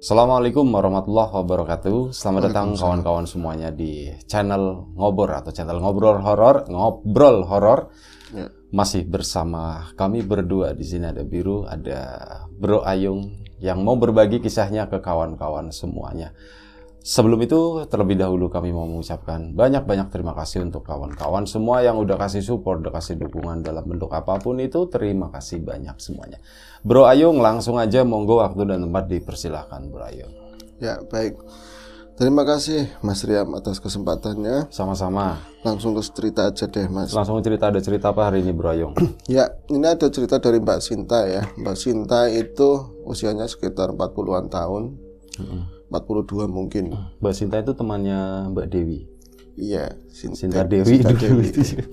Assalamualaikum warahmatullahi wabarakatuh. Selamat datang kawan-kawan semuanya di channel Ngobor atau channel Ngobrol Horor. Ya. Masih bersama kami berdua. Di sini ada Biru, ada Bro Ayung yang mau berbagi kisahnya ke kawan-kawan semuanya. Sebelum itu, terlebih dahulu kami mau mengucapkan banyak-banyak terima kasih untuk kawan-kawan semua yang udah kasih support, udah kasih dukungan dalam bentuk apapun itu. Terima kasih banyak semuanya. Bro Ayung, langsung aja monggo, waktu dan tempat dipersilahkan Bro Ayung. Ya, baik. Terima kasih Mas Riam atas kesempatannya. Sama-sama. Langsung ke cerita aja deh, Mas. Langsung cerita, ada cerita apa hari ini Bro Ayung? Ya, ini ada cerita dari Mbak Sinta ya. Mbak Sinta itu usianya sekitar 40-an tahun. 42 mungkin. Mbak Sinta itu temannya Mbak Dewi. Iya, Sinta Dewi dulu itu.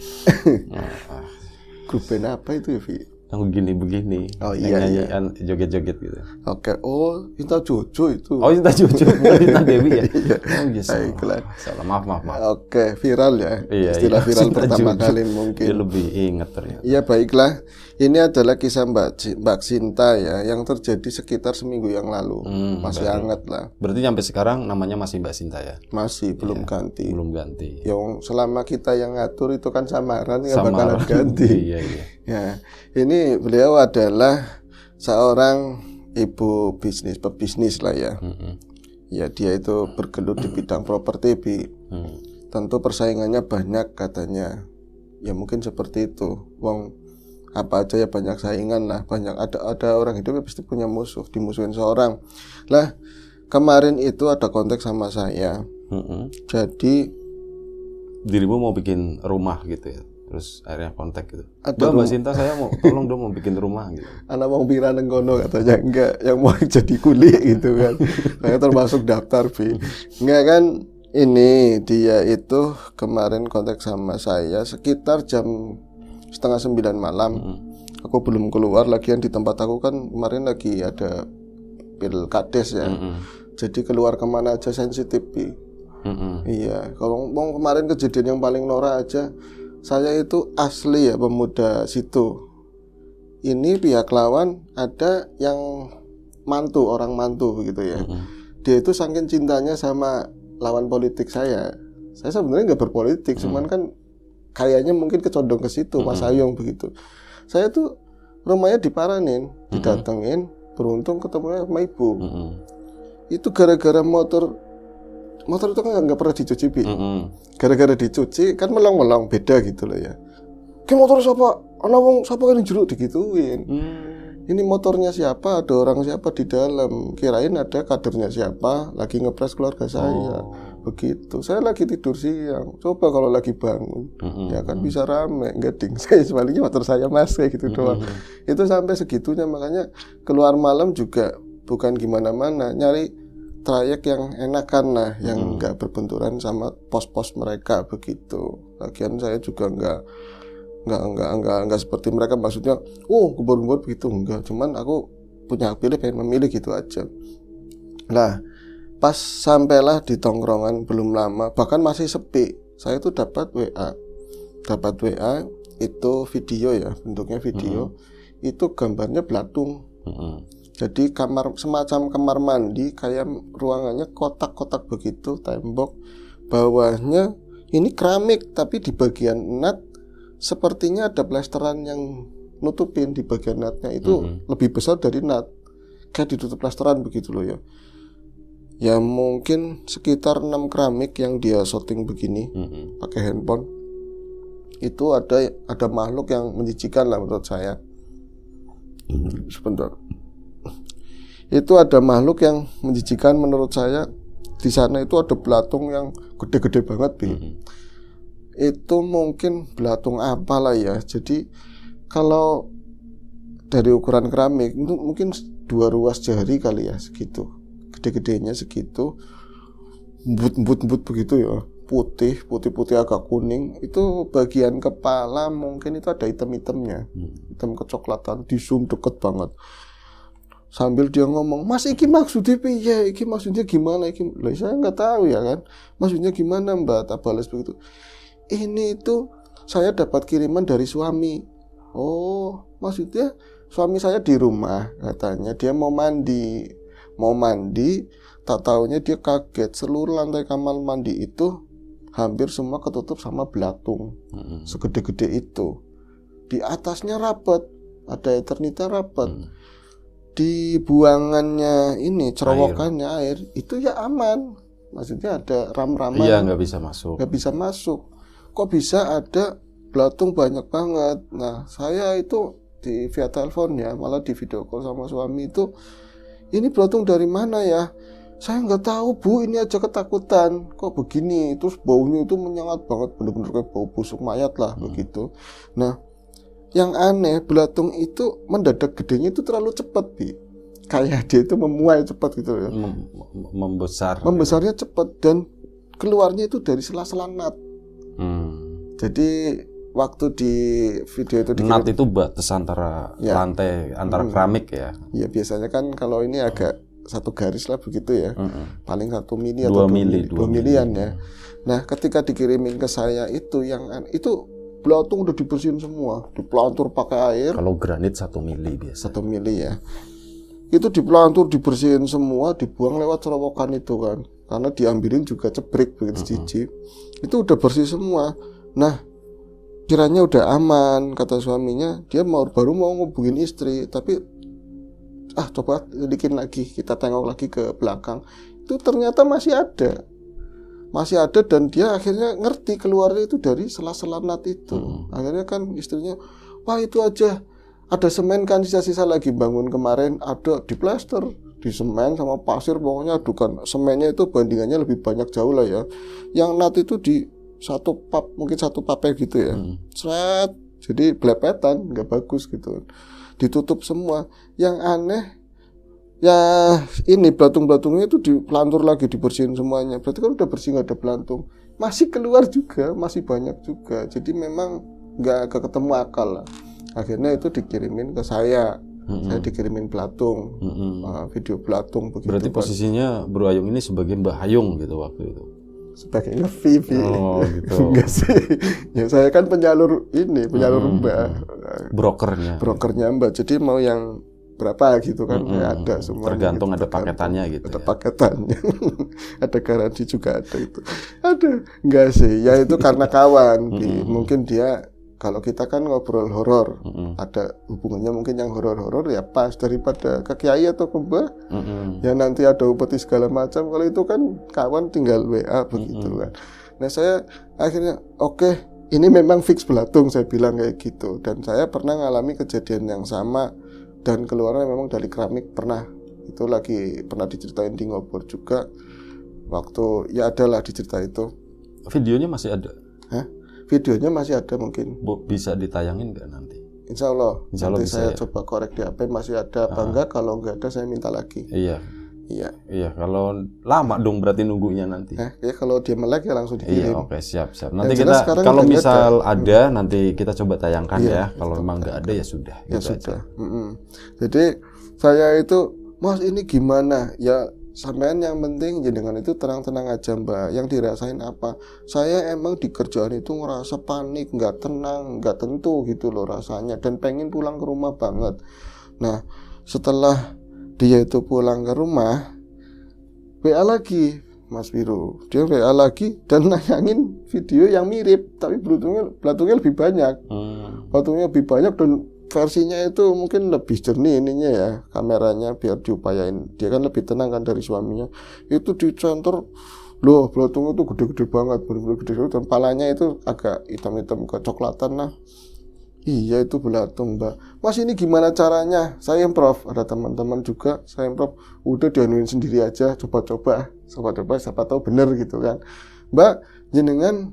Grup band apa itu ya, Vi? Yang begini-begini. Oh iya, nyanyian joget-joget gitu. Oke, oh Sinta Jojo itu. Oh, Sinta Jojo, Sinta Dewi ya? Oh iya, Baiklah. salah. Maaf. Oke, viral ya. Iya, Istilah viral Sinta pertama Jojo. kali mungkin. Dia lebih ingat ternyata. Iya, baiklah. Ini adalah kisah Mbak Sinta ya, yang terjadi sekitar seminggu yang lalu. Masih hangat lah. Berarti sampai sekarang namanya masih Mbak Sinta ya? Masih belum ganti. Belum ganti. Yang selama kita yang ngatur itu kan samaran, nggak Samaran. bakalan ganti. Iya. Ya, ini beliau adalah seorang ibu bisnis, pebisnis lah ya. Ya, dia itu bergelut di bidang properti, Bi. Tentu persaingannya banyak katanya. Ya mungkin seperti itu. Wong apa aja ya banyak saingan lah, banyak ada orang hidup ya pasti punya musuh, dimusuhin seorang. Lah, kemarin itu ada kontak sama saya. Jadi dirimu mau bikin rumah gitu ya? Terus akhirnya kontak gitu. Ada Mbak Sinta, saya mau tolong dong mau bikin rumah gitu. anak wong pira nang kono katanya, enggak, yang mau jadi kuli gitu kan. Saya termasuk daftar, Bi. Enggak kan, ini dia itu kemarin kontak sama saya sekitar jam 8:30 malam. Aku belum keluar, lagian di tempat aku kan kemarin lagi ada pilkades ya. Jadi keluar kemana aja sensitif, Bi. Iya, kalau mau kemarin kejadian yang paling norak aja, saya itu asli ya pemuda situ. Ini pihak lawan ada yang mantu, orang mantu begitu ya. Dia itu saking cintanya sama lawan politik saya. Saya sebenarnya nggak berpolitik, cuman kan kayaknya mungkin kecondong ke situ, Mas Ayung begitu. Saya tuh rumahnya diparanin, didatengin, beruntung ketemunya sama ibu. Itu gara-gara motor itu kan nggak pernah dicuci, Bi. Gara-gara dicuci kan melong-melong, beda gitu loh ya. Ki motor siapa? Ana wong sapa kan jeruk digituin. Ini motornya siapa? Ada orang siapa di dalam? Kirain ada kadernya siapa lagi ngepres keluarga saya. Begitu. Saya lagi tidur siang. Coba kalau lagi bangun, ya kan bisa rame. Enggak ding. Saya sebaliknya motor saya Mas kayak gitu doang. Itu sampai segitunya, makanya keluar malam juga bukan gimana-mana, nyari trayek yang enakan lah, yang nggak berbenturan sama pos-pos mereka begitu. Lagian saya juga nggak seperti mereka, maksudnya gebor-gebor begitu, enggak. Cuman aku punya hak pilih, pengen memilih gitu aja. Nah, pas sampailah di tongkrongan belum lama, bahkan masih sepi, saya tuh dapat WA itu video ya, bentuknya video. Itu gambarnya belatung. Jadi semacam kamar mandi, kayak ruangannya kotak-kotak begitu, tembok. Bawahnya ini keramik, tapi di bagian nat sepertinya ada plesteran yang nutupin. Di bagian natnya itu lebih besar dari nat, kayak ditutup plesteran begitu loh ya. Ya mungkin sekitar 6 keramik yang dia shooting begini, pakai handphone. Itu ada makhluk yang menjijikan lah menurut saya. Sebentar. Itu ada makhluk yang menjijikan menurut saya. Di sana itu ada belatung yang gede-gede banget, Bi. Itu mungkin belatung apalah ya. Jadi kalau dari ukuran keramik itu mungkin 2 ruas jari kali ya, segitu. Gede-gedenya segitu. Embut begitu ya. Putih agak kuning. Itu bagian kepala mungkin itu ada hitam-hitamnya. Hitam kecoklatan, di zoom deket banget. Sambil dia ngomong, Mas iki maksudnya piye? Iki maksudnya gimana? Lah saya nggak tahu ya kan. Maksudnya gimana Mbak? Tak balas begitu. Ini itu saya dapat kiriman dari suami. Oh, maksudnya suami saya di rumah katanya. Dia mau mandi mau mandi, tak taunya dia kaget seluruh lantai kamar mandi itu hampir semua ketutup sama belatung segede-gede itu. Di atasnya rapat, ada eternita rapat. Di buangannya ini cerowokannya air itu ya aman. Maksudnya ada ram-raman. Iya, nggak bisa masuk. Nggak bisa masuk. Kok bisa ada belatung banyak banget? Nah, saya itu via telepon ya, malah di video call sama suami itu, ini belatung dari mana ya? Saya nggak tahu Bu, ini aja ketakutan. Kok begini? Terus baunya itu menyengat banget, bener-bener kayak bau busuk mayat lah begitu. Nah, yang aneh belatung itu mendadak gedenya itu terlalu cepat, Bi. Kayak dia itu memuai cepat gitu ya. Membesarnya cepat dan keluarnya itu dari sela-sela nat. Jadi waktu di video itu nat itu batas antara lantai, antara keramik ya. Ya biasanya kan kalau ini agak satu garis lah begitu ya, paling 1 mili atau 2 milian ya. Nah ketika dikirimin ke saya itu itu belatung udah dibersihin semua, dipelantur pakai air. Kalau granit 1 mili biasa. 1 mili ya. Itu dipelantur, dibersihin semua, dibuang lewat cerowokan itu kan, karena diambilin juga cebrik begitu jijik. Itu udah bersih semua. Nah kiranya udah aman, kata suaminya, dia baru mau ngubungin istri, tapi coba lidikin lagi, kita tengok lagi ke belakang, itu ternyata masih ada dan dia akhirnya ngerti keluarnya itu dari sela-sela nat itu. Akhirnya kan istrinya, wah itu aja ada semen kan sisa-sisa lagi bangun kemarin, ada di plester, di semen sama pasir, pokoknya adukan semennya itu bandingannya lebih banyak jauh lah ya. Yang nat itu di mungkin satu papel gitu ya, seret, jadi belepetan, nggak bagus gitu. Ditutup semua. Yang aneh ya ini belatung-belatungnya itu dipelantur lagi, dibersihin semuanya. Berarti kan udah bersih, nggak ada belantung. Masih keluar juga, masih banyak juga. Jadi memang nggak ketemu akal lah. Akhirnya itu dikirimin ke saya. Saya dikirimin belatung, video belatung begitu. Berarti posisinya Bro Ayung ini sebagai Mbah Hayung gitu waktu itu. Sebagai nge-VV. Gitu. Enggak sih. Ya saya kan penyalur Mbak. Brokernya Mbak. Jadi mau yang berapa gitu kan, ada semua. Tergantung gitu, ada paketannya gitu. Ada paketannya. Ada garansi juga ada itu. Enggak sih. Ya itu karena kawan. Mungkin dia, kalau kita kan ngobrol horor, ada hubungannya mungkin yang horor-horor ya pas, daripada ke kiai atau ke mbah, ya nanti ada upeti segala macam. Kalau itu kan kawan tinggal WA begitu kan. Nah saya akhirnya oke, ini memang fix belatung, saya bilang kayak gitu. Dan saya pernah ngalami kejadian yang sama dan keluarnya memang dari keramik pernah. Itu lagi pernah diceritain di Ngobor juga. Waktu ya adalah dicerita itu. Videonya masih ada? Videonya masih ada mungkin. Bisa ditayangin nggak nanti? Insya Allah nanti saya ya? Coba korek di HP masih ada apa enggak. Kalau enggak ada saya minta lagi. Iya, kalau lama dong berarti nunggunya nanti. Ya kalau dia melek ya langsung dikirim. Iya, oke, siap. Nanti kita kalau misal ada nanti kita coba tayangkan ya. Kalau memang nggak ada ya sudah. Ya sudah. Jadi saya itu, Mas ini gimana? Ya sampean yang penting jenengan itu tenang-tenang aja Mbak. Yang dirasain apa? Saya emang di kerjaan itu ngerasa panik, nggak tenang, nggak tentu gitu loh rasanya, dan pengen pulang ke rumah banget. Nah setelah dia itu pulang ke rumah, WA lagi Mas Biru, dia WA lagi dan nayangin video yang mirip, tapi belatungnya lebih banyak. Belatungnya lebih banyak dan versinya itu mungkin lebih jernih ininya ya, kameranya, biar diupayain. Dia kan lebih tenang kan dari suaminya. Itu di center, loh belatungnya itu gede-gede banget, bener-bener gede, dan palanya itu agak hitam-hitam kecoklatan lah. Iya itu belatung Mbak. Mas ini gimana caranya? Saya improv, ada teman-teman juga, saya improv. Udah dianuin sendiri aja, coba-coba, siapa tahu bener gitu kan. Mbak, jenengan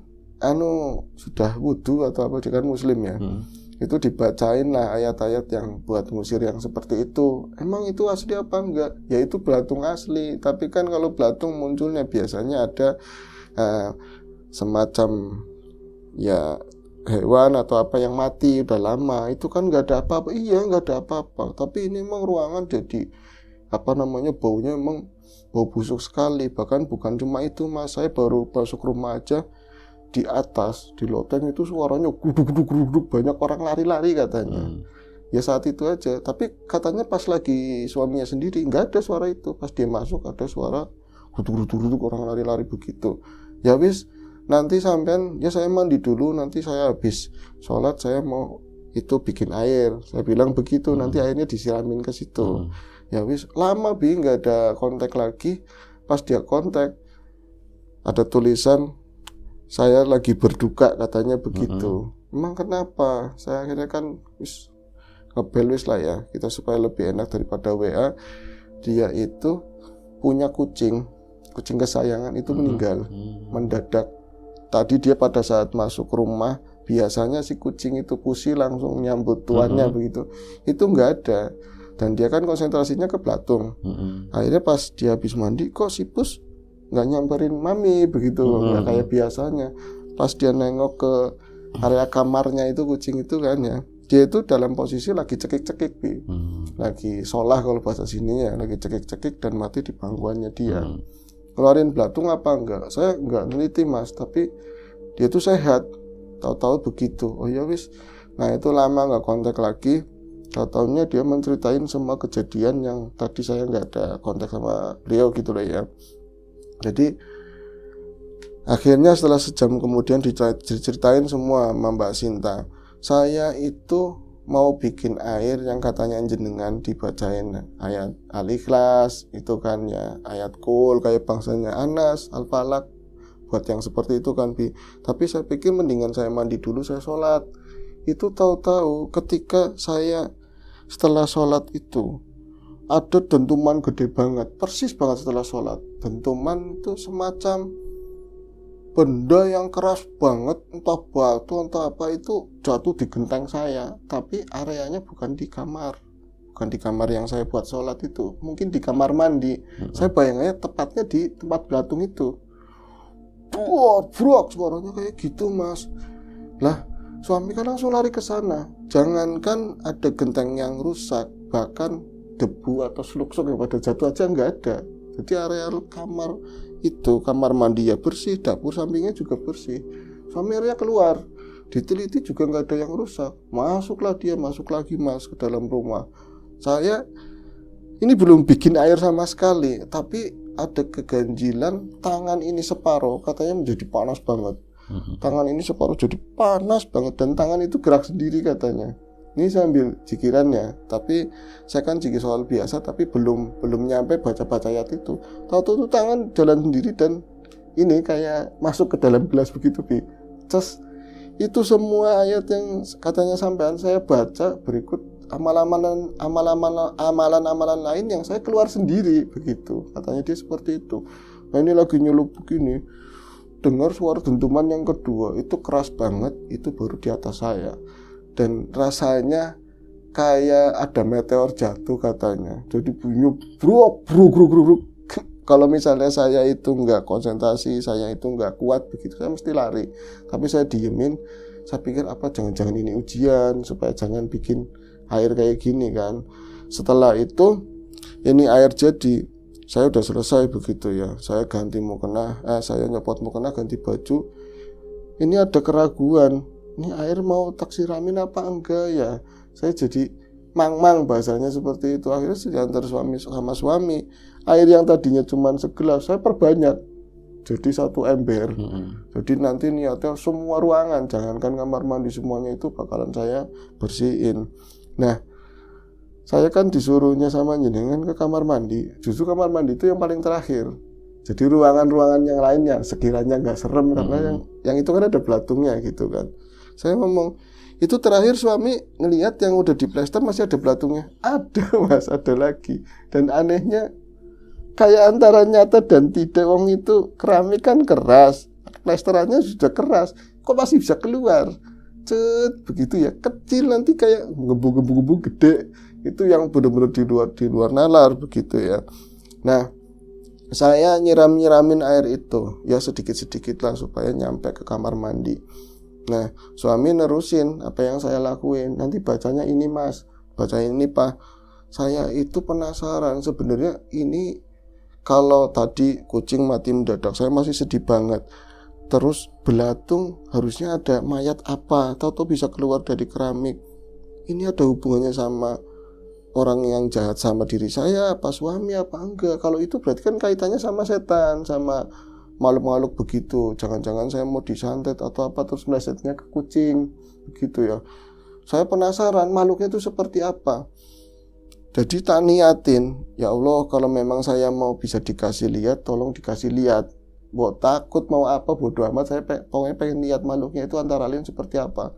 sudah wudu atau apa, dia kan muslim ya. Itu dibacain lah ayat-ayat yang buat ngusir yang seperti itu. Emang itu asli apa enggak? Ya itu belatung asli. Tapi kan kalau belatung munculnya biasanya ada semacam ya hewan atau apa yang mati udah lama. Itu kan enggak ada apa-apa. Iya enggak ada apa-apa. Tapi ini emang ruangan jadi baunya emang bau busuk sekali. Bahkan bukan cuma itu Mas, saya baru masuk rumah aja, di atas, di loteng itu suaranya guduk-guduk, banyak orang lari-lari katanya. Ya saat itu aja. Tapi katanya pas lagi suaminya sendiri nggak ada suara itu. Pas dia masuk ada suara gutuk-gutuk orang lari-lari begitu. Ya wis, nanti sampean, ya saya mandi dulu, nanti saya habis sholat saya mau itu bikin air. Saya bilang begitu, nanti airnya disiramin ke situ. Ya wis, lama Bi nggak ada kontak lagi. Pas dia kontak ada tulisan saya lagi berduka katanya begitu. Emang kenapa? Saya akhirnya kan wis ngebel wis lah ya, kita supaya lebih enak daripada WA. Dia itu punya kucing kesayangan itu meninggal mendadak. Tadi dia pada saat masuk rumah, biasanya si kucing itu pusi langsung nyambut tuannya begitu. Itu nggak ada. Dan dia kan konsentrasinya ke belatung. Akhirnya pas dia habis mandi, kok si pus nggak nyamperin mami begitu, nggak kayak biasanya. Pas dia nengok ke area kamarnya itu kucing itu kan ya, dia itu dalam posisi lagi cekik-cekik Bi. Lagi sholah kalau bahasa sininya, lagi cekik-cekik dan mati di pangkuannya dia. Keluarin belatung apa enggak? Saya enggak neliti Mas, tapi dia tuh sehat. Tahu-tahu begitu. Oh ya wis. Nah itu lama nggak kontak lagi. Tahu-tahunya dia menceritain semua kejadian yang tadi saya nggak ada kontak sama beliau gitu loh ya. Jadi akhirnya setelah sejam kemudian diceritain semua sama Mbak Sinta. Saya itu mau bikin air yang katanya jenengan dibacain ayat Al-Ikhlas itu kan ya, ayat Qul kayak bangsanya Anas, Al-Falaq, buat yang seperti itu kan Bi. Tapi saya pikir mendingan saya mandi dulu, saya sholat. Itu tahu-tahu ketika saya setelah sholat itu ada dentuman gede banget, persis banget setelah sholat. Dentuman itu semacam benda yang keras banget, entah batu entah apa, itu jatuh di genteng saya. Tapi areanya bukan di kamar yang saya buat sholat itu, mungkin di kamar mandi. Saya bayangannya tepatnya di tempat belatung itu. Brok suaranya kayak gitu Mas. Lah suami kan langsung lari ke sana. Jangankan ada genteng yang rusak, bahkan debu atau sluk-sluk yang pada jatuh aja nggak ada. Jadi area kamar itu, kamar mandi ya bersih, dapur sampingnya juga bersih. Suami akhirnya keluar, diteliti juga nggak ada yang rusak. Masuk lagi Mas ke dalam rumah. Saya ini belum bikin air sama sekali, tapi ada keganjilan tangan ini separuh katanya menjadi panas banget. Tangan ini separuh jadi panas banget dan tangan itu gerak sendiri katanya. Ini saya ambil jikirannya, tapi saya kan jikir soal biasa, tapi belum nyampe baca ayat itu. Tahu-tahu tangan jalan sendiri dan ini kayak masuk ke dalam gelas begitu Bi. Terus itu semua ayat yang katanya sampean saya baca, berikut amalan-amalan lain yang saya keluar sendiri begitu. Katanya dia seperti itu. Nah ini lagi nyelup begini, dengar suara dentuman yang kedua itu keras banget, itu baru di atas saya. Dan rasanya kayak ada meteor jatuh katanya. Jadi bunyi bruk. Kalau misalnya saya itu nggak konsentrasi, saya itu nggak kuat begitu, saya mesti lari. Tapi saya diemin. Saya pikir apa jangan-jangan ini ujian supaya jangan bikin air kayak gini kan. Setelah itu ini air jadi. Saya udah selesai begitu ya. Saya ganti mukena, saya nyopot mukena, ganti baju. Ini ada keraguan. Ini air mau tak siramin apa enggak ya? Saya jadi mang-mang bahasanya seperti itu. Akhirnya saya diantar suami. Air yang tadinya cuma segelas saya perbanyak jadi 1 ember. Jadi nanti niatnya semua ruangan, jangankan kamar mandi, semuanya itu bakalan saya bersihin. Nah saya kan disuruhnya sama jenengan ke kamar mandi. Justru kamar mandi itu yang paling terakhir. Jadi ruangan-ruangan yang lainnya sekiranya nggak serem karena yang itu kan ada belatungnya gitu kan. Saya ngomong, itu terakhir suami ngelihat yang udah di plester masih ada belatungnya. Ada Mas, ada lagi. Dan anehnya kayak antara nyata dan tidak. Wong itu keramik kan keras, plesterannya sudah keras, kok masih bisa keluar. Begitu ya, kecil nanti kayak gebu-gebu gede. Itu yang benar-benar di luar nalar begitu ya. Nah saya nyiramin air itu ya sedikit-sedikit lah supaya nyampe ke kamar mandi. Nah suami nerusin apa yang saya lakuin. Nanti bacanya ini Mas, bacain ini Pak. Saya itu penasaran sebenarnya ini, kalau tadi kucing mati mendadak saya masih sedih banget. Terus belatung harusnya ada mayat apa, tahu-tahu bisa keluar dari keramik. ini ada hubungannya sama orang yang jahat sama diri saya, apa suami, apa enggak. Kalau itu berarti kan kaitannya sama setan, sama makhluk-makhluk begitu. Jangan-jangan saya mau disantet atau apa, terus melesetnya ke kucing, begitu ya. Saya penasaran makhluknya itu seperti apa. Jadi tak niatin, ya Allah, kalau memang saya mau bisa dikasih lihat, tolong dikasih lihat. Mau takut mau apa bodo amat, saya pokoknya pengen lihat makhluknya itu antara lain seperti apa.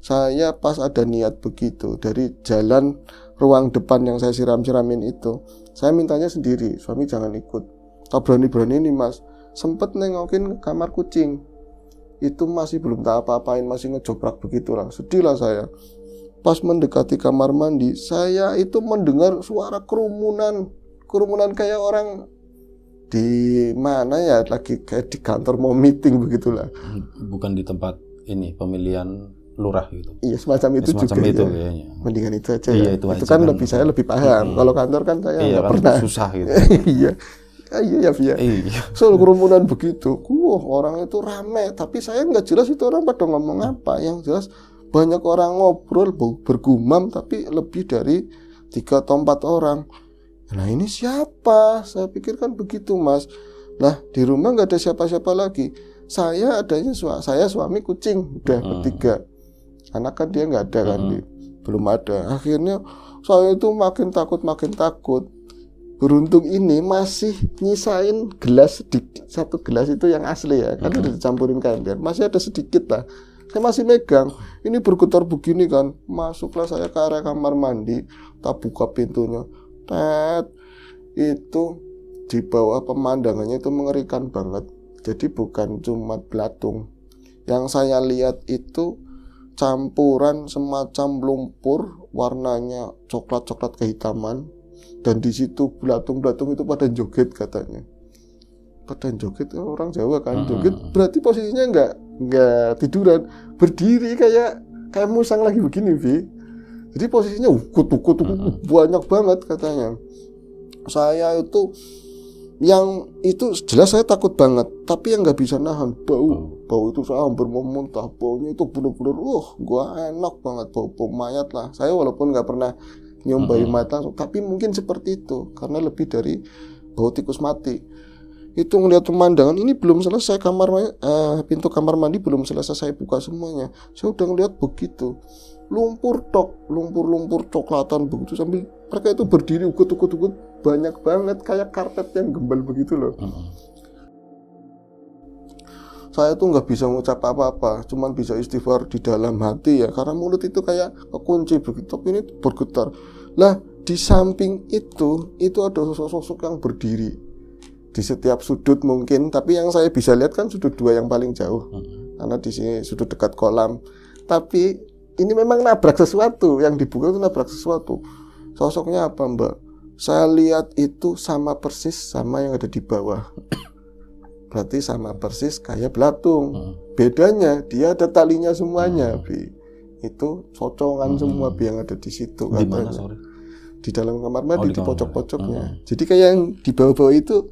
Saya pas ada niat begitu, dari jalan ruang depan yang saya siram-siramin itu, saya mintanya sendiri, suami jangan ikut. Tak berani-berani nih mas, sempet nengokin ke kamar kucing, itu masih belum tak apa-apain, masih ngejobrak begitulah, sedih lah saya. Pas mendekati kamar mandi, saya itu mendengar suara kerumunan kayak orang di mana ya, lagi kayak di kantor mau meeting begitulah. Bukan di tempat ini pemilihan lurah gitu. Iya semacam itu semacam juga itu ya. kayaknya. Mendingan itu aja Iya, ya. itu Itu aja kan kan. lebih saya lebih paham. Kalau kantor kan saya Iya nggak kan pernah. susah gitu. Iya. Iya ya via. Iya. Soal kerumunan begitu, orang itu rame, tapi saya nggak jelas itu orang pada ngomong apa. Yang jelas banyak orang ngobrol, bergumam, tapi lebih dari 3 atau 4 orang. Nah ini siapa? Saya pikir kan begitu mas. Lah di rumah nggak ada siapa-siapa lagi. Saya adanya saya suami kucing, udah bertiga. Anak kan dia nggak ada kan, belum ada. Akhirnya saya itu makin takut. Beruntung ini masih nyisain gelas sedikit, 1 gelas itu yang asli ya, kan udah dicampurin ember, masih ada sedikit lah. Saya masih megang, ini bergetar begini kan, masuklah saya ke area kamar mandi, tak buka pintunya, itu di bawah pemandangannya itu mengerikan banget. Jadi bukan cuma belatung, yang saya lihat itu campuran semacam lumpur, warnanya coklat kehitaman, dan di situ belatung itu pada joget katanya. Pada joget, orang Jawa kan joget, berarti posisinya nggak tiduran, berdiri kayak musang lagi begini, Vi. Jadi posisinya ukut banyak banget katanya. Saya itu yang itu jelas saya takut banget, tapi yang nggak bisa nahan bau itu saya hampir mau muntah. Baunya itu bener-bener gua enak banget, bau mayat lah. Saya walaupun nggak pernah nyium bayi mata, tapi mungkin seperti itu karena lebih dari bau tikus mati. Itu ngelihat pemandangan ini belum selesai, pintu kamar mandi belum selesai saya buka semuanya, saya udah ngelihat begitu lumpur coklatan begitu, sambil mereka itu berdiri ukut banyak banget kayak karpet yang gembal begitu loh. Saya tuh nggak bisa ngucap apa-apa, cuman bisa istighfar di dalam hati ya, karena mulut itu kayak kekunci begitu, tapi ini bergetar. Lah di samping itu ada sosok yang berdiri di setiap sudut mungkin, tapi yang saya bisa lihat kan sudut 2 yang paling jauh, karena di sini sudut dekat kolam. Tapi ini memang nabrak sesuatu, yang dibuka itu nabrak sesuatu. Sosoknya apa mbak? Saya lihat itu sama persis sama yang ada di bawah. Berarti sama persis kayak belatung. Bedanya dia ada talinya semuanya, Bi. Itu socongan semua Bi yang ada di situ. Di mana, sorry? Di dalam kamar mandi, di pojok-pojoknya. Jadi kayak yang di bawah-bawah itu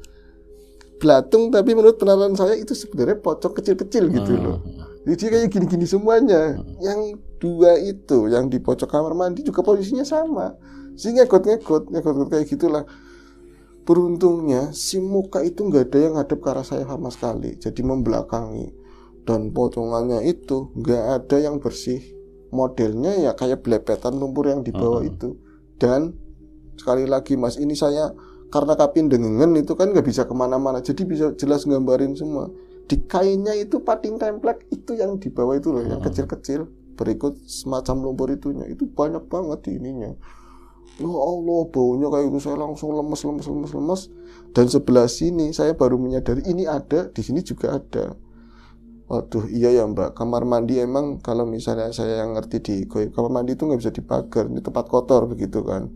belatung, tapi menurut penalaran saya itu sebenarnya pocong kecil-kecil gitu loh. Jadi kayak gini-gini semuanya. Yang 2 itu, yang di pojok kamar mandi juga posisinya sama. Sehingga ngekot kayak gitulah. Beruntungnya si muka itu nggak ada yang hadap ke arah saya sama sekali, jadi membelakangi. Dan pocongannya itu nggak ada yang bersih, modelnya ya kayak belepetan lumpur yang di bawah itu. Dan sekali lagi mas, ini saya karena kapin dengengen itu kan nggak bisa kemana-mana, jadi bisa jelas gambarin semua. Di kainnya itu pating templek itu yang di bawah itu loh, yang kecil-kecil berikut semacam lumpur itunya, itu banyak banget di ininya. Ya Allah, baunya kayak gitu, saya langsung lemes. Dan sebelah sini saya baru menyadari ini ada, di sini juga ada. Waduh, iya ya mbak, kamar mandi emang kalau misalnya saya yang ngerti di kamar mandi itu nggak bisa dipagar, ini tempat kotor begitu kan.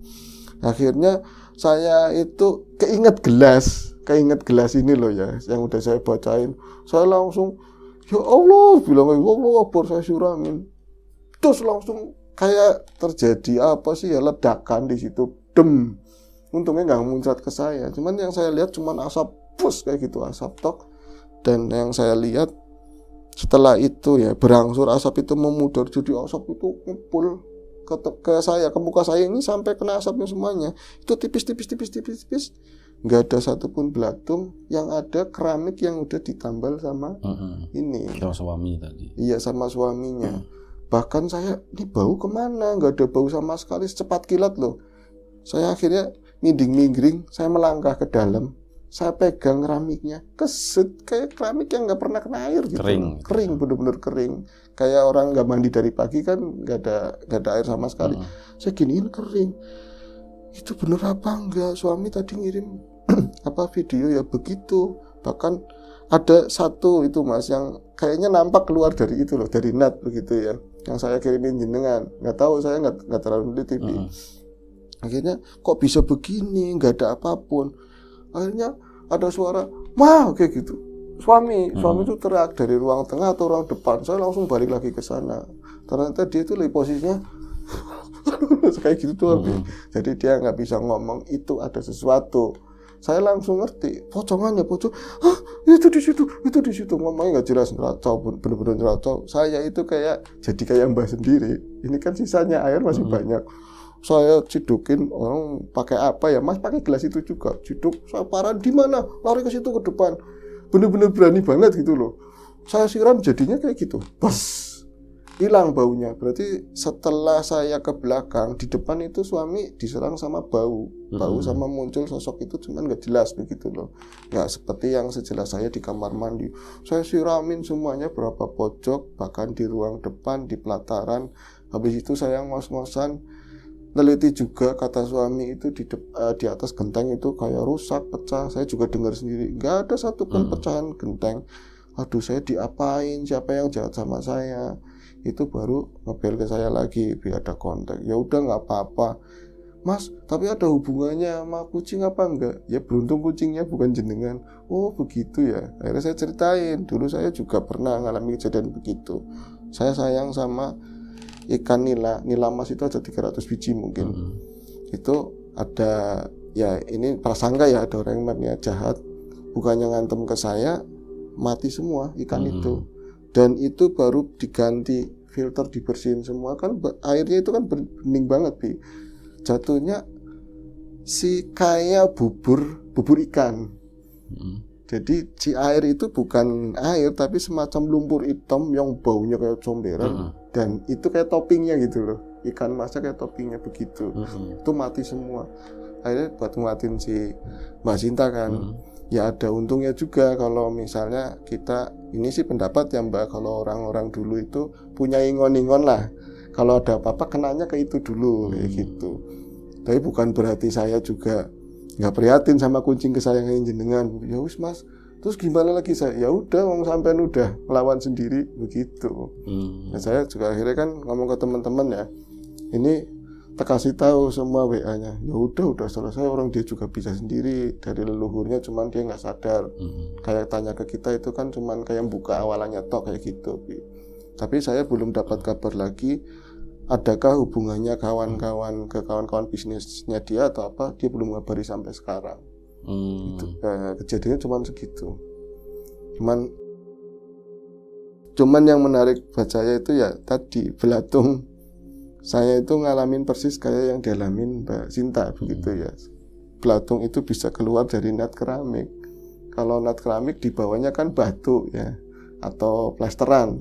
Akhirnya saya itu keinget gelas ini loh ya, yang udah saya bacain. Saya langsung, ya Allah, bilang ya Allah, baru saya siramin. Terus langsung kayak terjadi apa sih ya, ledakan di situ, dem. Untungnya nggak muncrat ke saya, cuman yang saya lihat cuman asap pus kayak gitu, asap tok. Dan yang saya lihat setelah itu ya berangsur asap itu memudar, jadi asap itu ngumpul ke saya, ke muka saya ini sampai kena asapnya semuanya. Itu tipis. Nggak ada satupun belatung, yang ada keramik yang udah ditambal sama ini. Sama suami tadi. Iya, sama suaminya. Bahkan saya, ini bau kemana? Nggak ada bau sama sekali, secepat kilat loh. Saya akhirnya minding-minggring, saya melangkah ke dalam. Saya pegang keramiknya, keset kayak keramik yang nggak pernah kena air gitu. Kering, bener-bener kering. Kayak orang nggak mandi dari pagi kan nggak ada air sama sekali. Saya giniin kering. Itu bener apa enggak? Suami tadi ngirim video ya begitu. Bahkan ada satu itu Mas yang kayaknya nampak keluar dari itu loh, dari NAT begitu ya. Yang saya kirimin jenengan. Nggak tahu, saya nggak terlalu teliti. Akhirnya kok bisa begini? Nggak ada apapun. Akhirnya ada suara, "Wah," kayak gitu. Suami itu teriak dari ruang tengah atau ruang depan. Saya langsung balik lagi ke sana. Ternyata dia itu lagi posisinya kayak gitu tuh. Jadi dia nggak bisa ngomong, itu ada sesuatu. Saya langsung ngerti, pocong. "Hah, itu di situ." Ngomongnya nggak jelas, ngeracau, bener-bener ngeracau. Saya itu jadi kayak mbah sendiri. Ini kan sisanya air masih banyak. Saya cidukin, orang pakai apa ya Mas, pakai gelas itu juga, ciduk, saya parah, di mana, lari ke situ ke depan, bener-bener berani banget gitu loh. Saya siram jadinya kayak gitu, pas hilang baunya. Berarti setelah saya ke belakang, di depan itu suami diserang sama bau sama muncul sosok itu, cuman nggak jelas begitu loh, nggak seperti yang sejelas saya di kamar mandi. Saya siramin semuanya, berapa pojok, bahkan di ruang depan, di pelataran. Habis itu saya ngos-ngosan neliti juga, kata suami itu di atas genteng itu kayak rusak, pecah. Saya juga dengar sendiri, nggak ada satupun pecahan genteng. Aduh, saya diapain? Siapa yang jahat sama saya? Itu baru ngebel ke saya lagi, biar ada kontak. Ya udah, nggak apa-apa Mas, tapi ada hubungannya sama kucing apa enggak? Ya beruntung kucingnya bukan jenengan. Oh begitu ya. Akhirnya saya ceritain, dulu saya juga pernah ngalami kejadian begitu. Saya sayang sama ikan nila mas, itu ada 300 biji mungkin. Itu ada, ya ini prasangka ya, ada orang yang niat jahat, bukannya ngantem ke saya, mati semua ikan itu. Dan itu baru diganti filter, dibersihin semua, kan airnya itu kan bening banget Bi. Jatuhnya kayak bubur ikan. Jadi si air itu bukan air, tapi semacam lumpur hitam yang baunya kayak comberan. Dan itu kayak toppingnya gitu loh, ikan masnya kayak toppingnya begitu. Itu mati semua. Akhirnya buat nguatin si Mbak Sinta kan. Ya ada untungnya juga kalau misalnya kita, ini sih pendapat ya Mbak, kalau orang-orang dulu itu punya ingon-ingon lah, kalau ada apa-apa kenanya ke itu dulu kayak gitu. Tapi bukan berarti saya juga nggak prihatin sama kucing kesayangan jenengan. Ya wis Mas, terus gimana lagi saya? Ya udah, mau sampean udah melawan sendiri begitu. Nah, saya juga akhirnya kan ngomong ke teman-teman ya, ini tak kasih tahu semua WA-nya. Ya udah selesai, orang dia juga bisa sendiri dari leluhurnya, cuman dia nggak sadar. Kayak tanya ke kita itu kan cuman kayak buka awalannya tok kayak gitu. Tapi saya belum dapat kabar lagi, adakah hubungannya kawan-kawan bisnisnya dia atau apa, dia belum ngabari sampai sekarang. Gitu. Kejadiannya cuman segitu. Cuman yang menarik buat saya itu ya tadi belatung. Saya itu ngalamin persis kayak yang dialamin Mbak Sinta begitu ya. Belatung itu bisa keluar dari nat keramik. Kalau nat keramik di bawahnya kan batu ya, atau plesteran.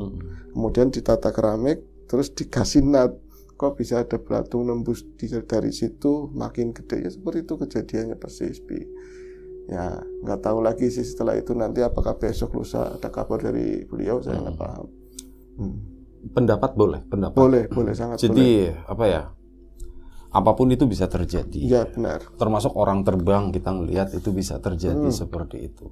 Kemudian ditata keramik, terus dikasih nat. Kok bisa ada belatung nembus dari situ, makin gede ya, seperti itu kejadiannya persis Bi. Ya nggak tahu lagi sih setelah itu nanti apakah besok lusa ada kabar dari beliau, saya nggak paham. Pendapat boleh sangat jadi boleh. apa ya, apapun itu bisa terjadi ya, benar, termasuk orang terbang, kita ngelihat itu bisa terjadi seperti itu.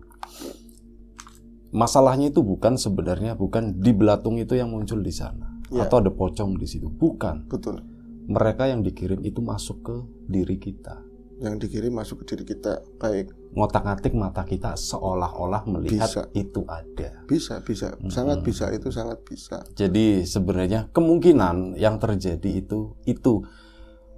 Masalahnya itu sebenarnya bukan di belatung itu yang muncul di sana atau ada pocong di situ, bukan. Betul. Mereka yang dikirim itu masuk ke diri kita. Yang dikirim masuk ke diri kita, baik. Ngotak-ngatik mata kita seolah-olah melihat itu ada. Bisa, sangat bisa, itu sangat bisa. Jadi sebenarnya kemungkinan yang terjadi itu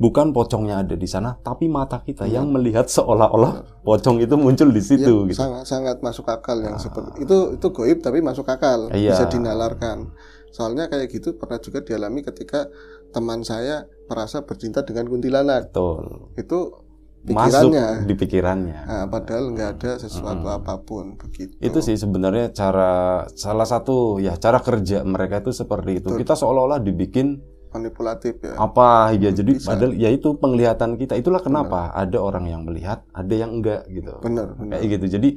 bukan pocongnya ada di sana, tapi mata kita yang melihat seolah-olah pocong itu muncul di situ. Gitu. Sangat masuk akal yang seperti itu goib tapi masuk akal, bisa dinalarkan. Soalnya kayak gitu pernah juga dialami ketika teman saya merasa bercinta dengan kuntilanak. Betul. Itu Masuk pikirannya. di pikirannya. Nah, padahal nggak ada sesuatu apapun begitu. Itu sih sebenarnya salah satu ya cara kerja mereka itu seperti itu. Betul. Kita seolah-olah dibikin Manipulatif ya. apa ya, jadi Bisa. padahal ya itu penglihatan kita. Itulah kenapa ada orang yang melihat, ada yang enggak gitu. Benar. Kayak gitu. Jadi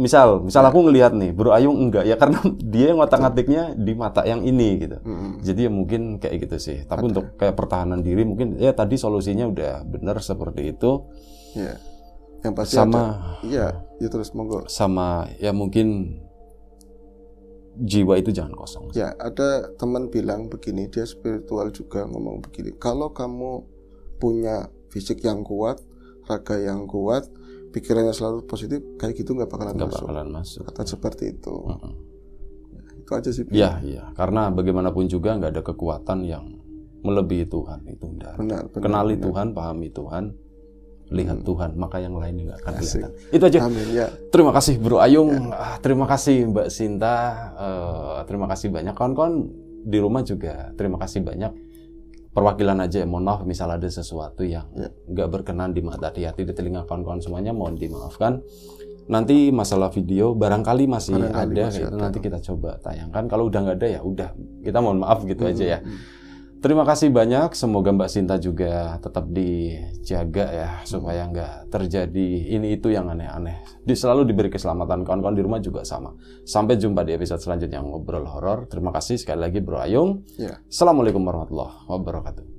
misal aku ngelihat nih Bro Ayung enggak ya karena dia yang ngotak-ngatiknya di mata yang ini gitu. Jadi ya mungkin kayak gitu sih. Tapi untuk kayak pertahanan diri mungkin ya tadi solusinya udah benar seperti itu. Ya. Yang pasti Sama iya, ya terus monggo. sama ya mungkin jiwa itu jangan kosong. Ya, ada teman bilang begini, dia spiritual juga ngomong begini. Kalau kamu punya fisik yang kuat, raga yang kuat, pikirannya selalu positif, kayak gitu nggak bakalan masuk. Kata seperti itu. Ya, itu aja sih. Iya. Karena bagaimanapun juga nggak ada kekuatan yang melebihi Tuhan itu. Benar. Kenali Tuhan, pahami Tuhan, lihat Tuhan, maka yang lain nggak akan kelihatan. Itu aja. Amin, ya. Terima kasih Bro Ayung, terima kasih Mbak Sinta, terima kasih banyak kawan-kawan di rumah juga. Terima kasih banyak. Perwakilan aja, mohon maaf misal ada sesuatu yang nggak berkenan di mata, di hati, di telinga kawan-kawan semuanya, mohon dimaafkan. Nanti masalah video barangkali masih ada, itu nanti kita coba tayangkan. Kalau udah nggak ada ya udah, kita mohon maaf gitu aja ya. Terima kasih banyak, semoga Mbak Sinta juga tetap dijaga ya, supaya nggak terjadi ini itu yang aneh-aneh. Selalu diberi keselamatan, kawan-kawan di rumah juga sama. Sampai jumpa di episode selanjutnya Ngobrol Horor. Terima kasih sekali lagi Bro Ayung. Ya. Assalamualaikum warahmatullahi wabarakatuh.